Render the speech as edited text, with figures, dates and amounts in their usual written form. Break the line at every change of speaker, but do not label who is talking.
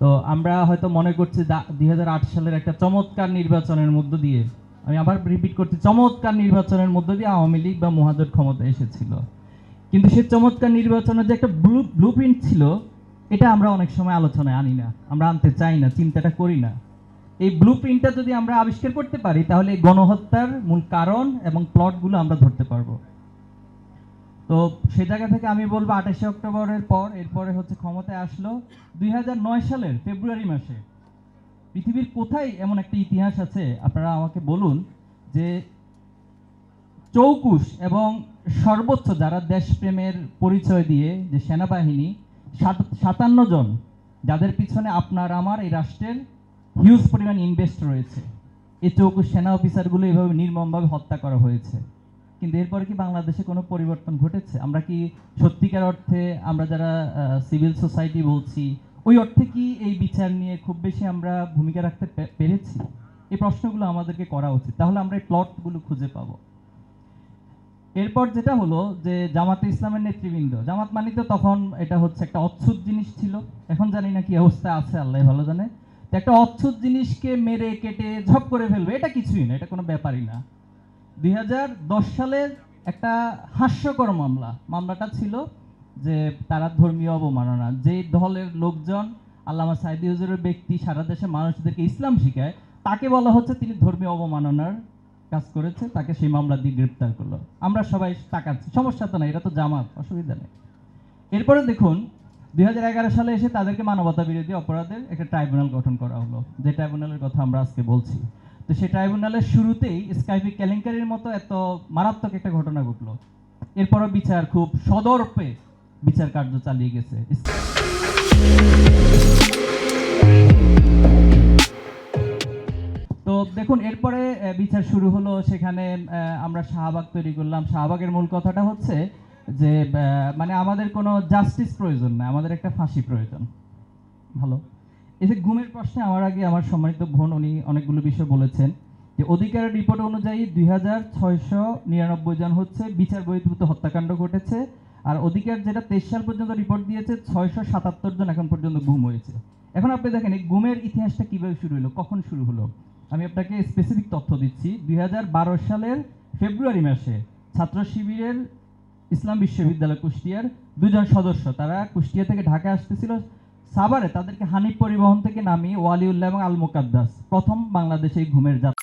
তো আমরা হয়তো মনে করছি 2008 সালের একটা চমৎকার নির্বাচনের মধ্য দিয়ে, আমি আবার রিপিট করছি, চমৎকার নির্বাচনের মধ্য দিয়ে আওয়ামী লীগ বা মহাজোট ক্ষমতা এসেছিল। কিন্তু সেই চমৎকার নির্বাচনের যে একটা ব্লু প্রিন্ট ছিল, এটা আমরা অনেক সময় আলোচনায় আনি না, আমরা আনতে চাই না, চিন্তাটা করি না। এই ব্লু প্রিন্টটা যদি আমরা আবিষ্কার করতে পারি, তাহলে এই গণহত্যার মূল কারণ এবং প্লটগুলো আমরা ধরতে পারবো। তো সে জায়গা থেকে আমি বলবো 28শে অক্টোবরের পর এরপরে হচ্ছে ক্ষমতায় আসলো 2009 সালের ফেব্রুয়ারি মাসে। পৃথিবীর কোথায় এমন একটা ইতিহাস আছে আপনারা আমাকে বলুন, যে চৌকুশ এবং সর্বোচ্চ যারা দেশপ্রেমের পরিচয় দিয়ে যে সেনাবাহিনী 57 জন, যাদের পিছনে আপনার আমার এই রাষ্ট্রের হিউজ পরিমাণ ইনভেস্ট রয়েছে, এই চৌকুশ সেনা অফিসারগুলো এভাবে নির্মমভাবে হত্যা করা হয়েছে। কিন্তু এরপরে কি বাংলাদেশে কোনো পরিবর্তন ঘটেছে? আমরা কি সত্যিকার অর্থে, আমরা যারা সিভিল সোসাইটি বলছি, ওই অর্থে কি এই বিচার নিয়ে খুব বেশি আমরা ভূমিকা রাখতে পেরেছি? এই প্রশ্নগুলো আমাদেরকে করা উচিত, তাহলে আমরা এই প্লটগুলো খুঁজে পাবো। এরপর যেটা হলো যে জামাতে ইসলামের নেতৃবৃন্দ, জামাত মানে তো তখন এটা হচ্ছে একটা অচ্ছুত জিনিস ছিল, এখন জানি না কি অবস্থা আছে, আল্লাহ ভালো জানে। তো একটা অচ্ছুত জিনিসকে মেরে কেটে ঝপ করে ফেলবে, এটা কিছুই না, এটা কোনো ব্যাপারই না। 2010 সালের একটা হাস্যকর মামলাটা ছিল যে তারা ধর্মীয় অবমাননা, যে দলের লোকজন আল্লামা সাইদি হুজুরের ব্যক্তি সারা দেশে মানুষদেরকে ইসলাম শিখায়, তাকে বলা হচ্ছে তিনি ধর্মীয় অবমাননার কাজ করেছে, তাকে সেই মামলা দিয়ে গ্রেপ্তার করলো। আমরা সবাই তাকাচ্ছি, সমস্যা তো নাই, এটা তো জামাত, অসুবিধা নেই। এরপরে দেখুন 2011 সালে এসে তাদেরকে মানবতা বিরোধী অপরাধের একটা ট্রাইব্যুনাল গঠন করা হলো, যে ট্রাইব্যুনালের কথা আমরা আজকে বলছি। তো সেই ট্রাইব্যুনালের শুরুতেই স্কাইপি কেলেঙ্কারির মতো এত মারাত্মক একটা ঘটনা ঘটলো, এরপরও বিচার খুব সদর্পে বিচার কার্য চালিয়ে গেছে। তো দেখুন এরপরে বিচার শুরু হলো, সেখানে আমরা শাহবাগ তৈরি করলাম। শাহবাগের মূল কথাটা হচ্ছে যে মানে আমাদের কোনো জাস্টিস প্রয়োজন না, আমাদের একটা ফাঁসি প্রয়োজন। ভালো। এই যে গুমের প্রশ্নে আমার আগে আমার সম্মানিত বোন উনি অনেকগুলো বিষয় বলেছেন, যে অধিকারের রিপোর্ট অনুযায়ী 2699 জন হচ্ছে বিচার বহির্ভূত হত্যাকাণ্ড ঘটেছে, আর অধিকার যেটা 23 সাল পর্যন্ত রিপোর্ট দিয়েছে 677 জন এখন পর্যন্ত গুম হয়েছে। এখন আপনি দেখেন এই গুমের ইতিহাসটা কিভাবে শুরু হলো, কখন শুরু হলো। আমি আপনাকে স্পেসিফিক তথ্য দিচ্ছি। 2012 সালের ফেব্রুয়ারি মাসে ছাত্র শিবিরের ইসলাম বিশ্ববিদ্যালয় কুষ্টিয়ার 2 জন সদস্য, তারা কুষ্টিয়া থেকে ঢাকা আসতেছিল, সাভারে তাদেরকে হানিফ পরিবহন থেকে নামিয়ে ওয়ালিউল্লাহ এবং আল মুকাদ্দাস প্রথম বাংলাদেশে ঘুমের যাত্রা